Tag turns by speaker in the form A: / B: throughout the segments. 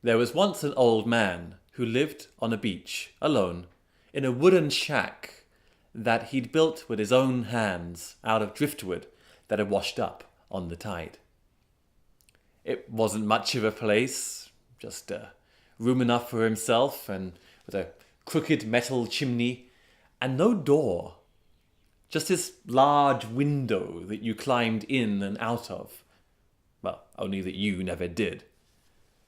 A: There was once an old man who lived on a beach, alone, in a wooden shack that he'd built with his own hands out of driftwood that had washed up on the tide. It wasn't much of a place, just room enough for himself and with a crooked metal chimney and no door. Just this large window that you climbed in and out of. Well, only that you never did.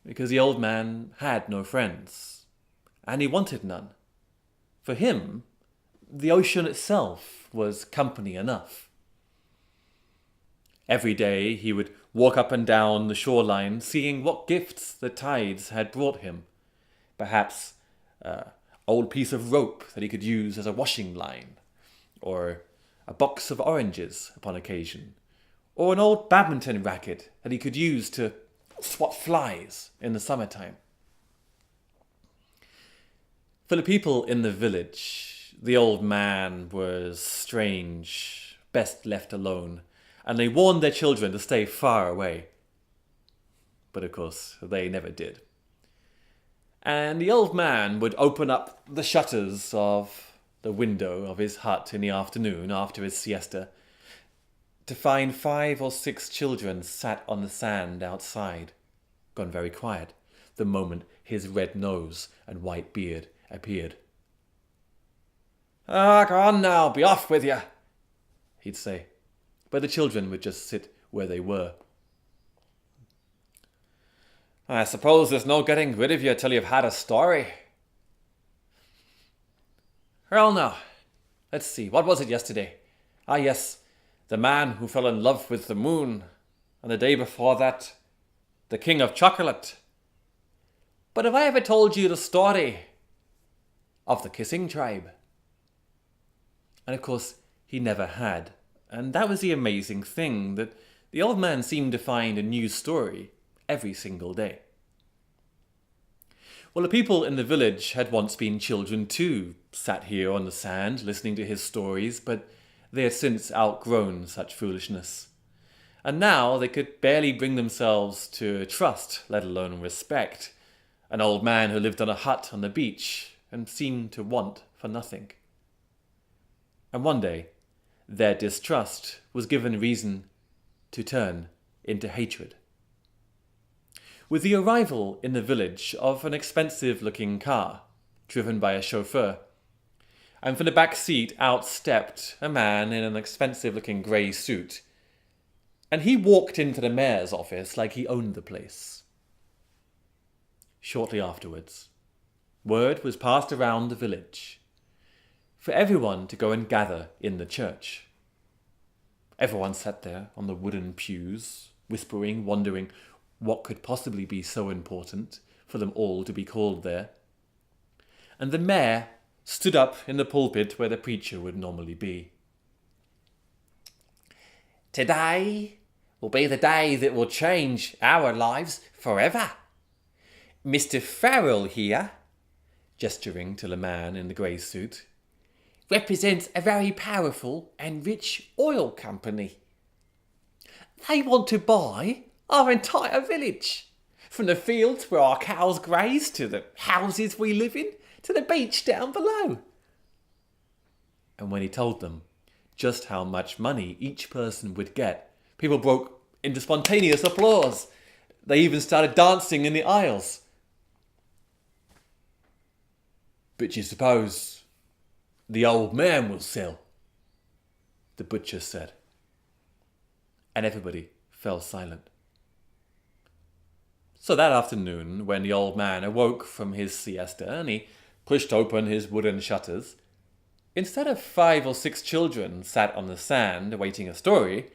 A: Because the old man had no friends, and he wanted none. For him, the ocean itself was company enough. Every day he would walk up and down the shoreline, seeing what gifts the tides had brought him. Perhaps an old piece of rope that he could use as a washing line, or a box of oranges upon occasion, or an old badminton racket that he could use to swat flies in the summertime. For the people in the village, the old man was strange, best left alone, and they warned their children to stay far away. But of course, they never did. And the old man would open up the shutters of the window of his hut in the afternoon after his siesta to find 5 or 6 children sat on the sand outside, gone very quiet the moment his red nose and white beard appeared. "Ah, go on now, be off with you," he'd say, but the children would just sit where they were. "I suppose there's no getting rid of you till you've had a story." "Well, now, let's see, what was it yesterday? Ah, yes, the man who fell in love with the moon, and the day before that, the king of chocolate. But have I ever told you the story of the kissing tribe?" And of course, he never had. And that was the amazing thing, that the old man seemed to find a new story every single day. Well, the people in the village had once been children too, sat here on the sand listening to his stories, but they had since outgrown such foolishness. And now they could barely bring themselves to trust, let alone respect, an old man who lived on a hut on the beach and seemed to want for nothing. And one day, their distrust was given reason to turn into hatred. With the arrival in the village of an expensive-looking car, driven by a chauffeur, and from the back seat out stepped a man in an expensive-looking grey suit, and he walked into the mayor's office like he owned the place. Shortly afterwards, word was passed around the village for everyone to go and gather in the church. Everyone sat there on the wooden pews, whispering, wondering what could possibly be so important for them all to be called there. And the mayor stood up in the pulpit where the preacher would normally be. "Today will be the day that will change our lives forever. Mr. Farrell here," gesturing to the man in the grey suit, "represents a very powerful and rich oil company. They want to buy our entire village, from the fields where our cows graze to the houses we live in to the beach down below." And when he told them just how much money each person would get, people broke into spontaneous applause. They even started dancing in the aisles. "But you suppose the old man will sell?" the butcher said. And everybody fell silent. So that afternoon, when the old man awoke from his siesta and he pushed open his wooden shutters, instead of 5 or 6 children sat on the sand awaiting a story,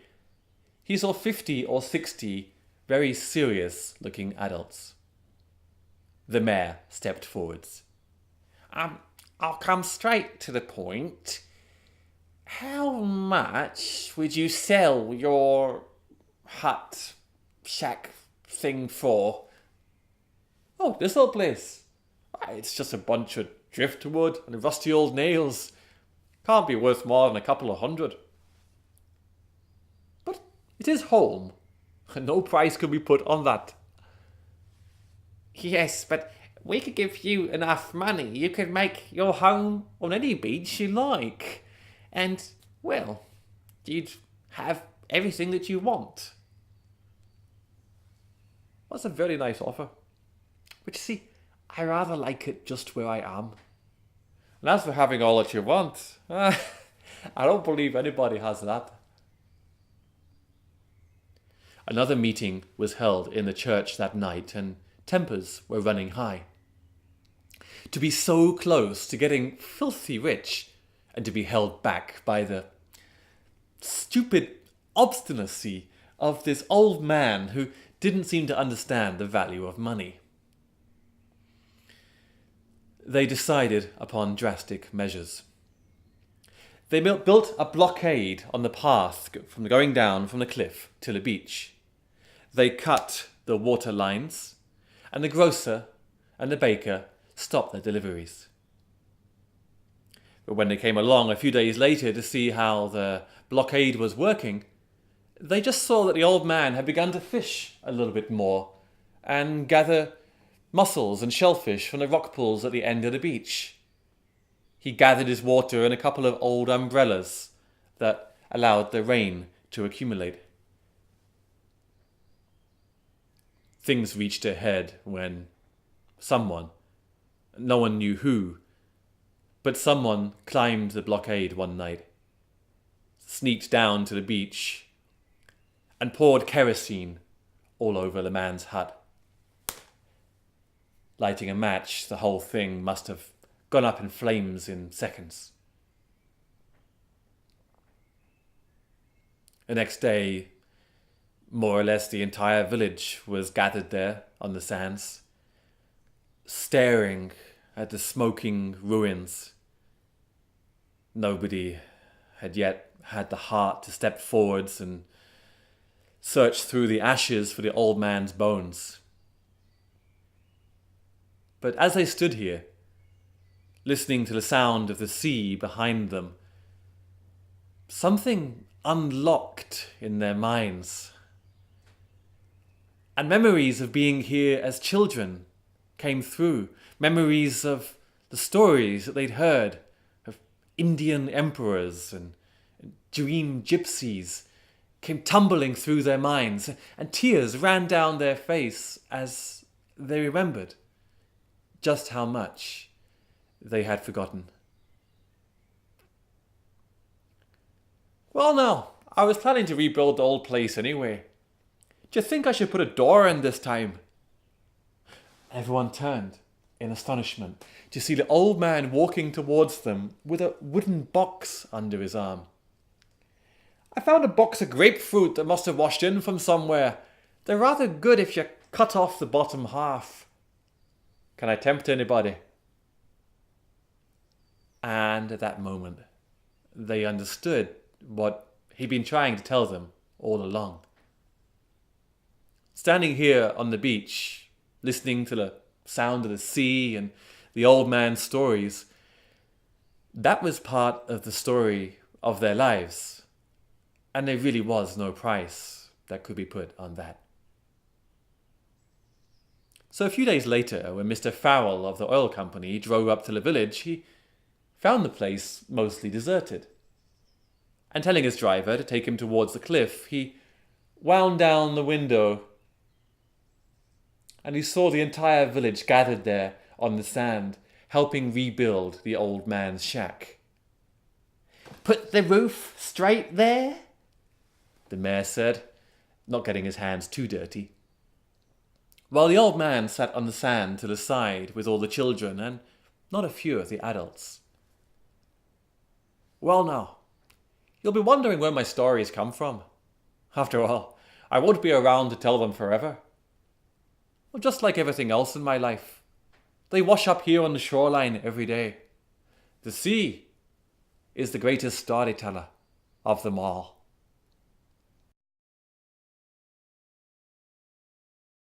A: he saw 50 or 60 very serious-looking adults. The mayor stepped forwards. I'll come straight to the point. How much would you sell your hut, shack thing for?" "Oh, this old place? It's just a bunch of driftwood and rusty old nails. Can't be worth more than a couple of $100. "But it is home, and no price can be put on that." Yes, but we could give you enough money. You could make your home on any beach you like. And, well, you'd have everything that you want. That's a very nice offer. But you see, I rather like it just where I am. And as for having all that you want, I don't believe anybody has that. Another meeting was held in the church that night, and tempers were running high. To be so close to getting filthy rich, and to be held back by the stupid obstinacy of this old man who didn't seem to understand the value of money. They decided upon drastic measures. They built a blockade on the path from going down from the cliff to the beach. They cut the water lines, and the grocer and the baker stopped their deliveries. But when they came along a few days later to see how the blockade was working, they just saw that the old man had begun to fish a little bit more and gather mussels and shellfish from the rock pools at the end of the beach. He gathered his water in a couple of old umbrellas that allowed the rain to accumulate. Things reached a head when someone, no one knew who, but someone climbed the blockade one night, sneaked down to the beach, and poured kerosene all over the man's hut. Lighting a match, the whole thing must have gone up in flames in seconds. The next day, more or less the entire village was gathered there on the sands, staring at the smoking ruins. Nobody had yet had the heart to step forwards and search through the ashes for the old man's bones. But as they stood here, listening to the sound of the sea behind them, something unlocked in their minds. And memories of being here as children came through. Memories of the stories that they'd heard of Indian emperors and dream gypsies came tumbling through their minds, and tears ran down their face as they remembered just how much they had forgotten. Well, now, I was planning to rebuild the old place anyway. Do you think I should put a door in this time? Everyone turned in astonishment to see the old man walking towards them with a wooden box under his arm. I found a box of grapefruit that must have washed in from somewhere. They're rather good if you cut off the bottom half. Can I tempt anybody? And at that moment, they understood what he'd been trying to tell them all along. Standing here on the beach, listening to the sound of the sea and the old man's stories, that was part of the story of their lives. And there really was no price that could be put on that. So a few days later, when Mr. Farrell of the oil company drove up to the village, he found the place mostly deserted. And telling his driver to take him towards the cliff, he wound down the window and he saw the entire village gathered there on the sand, helping rebuild the old man's shack. "Put the roof straight there?" the mayor said, not getting his hands too dirty. While the old man sat on the sand to the side with all the children and not a few of the adults. Well now, you'll be wondering where my stories come from. After all, I won't be around to tell them forever. Well, just like everything else in my life, they wash up here on the shoreline every day. The sea is the greatest storyteller of them all.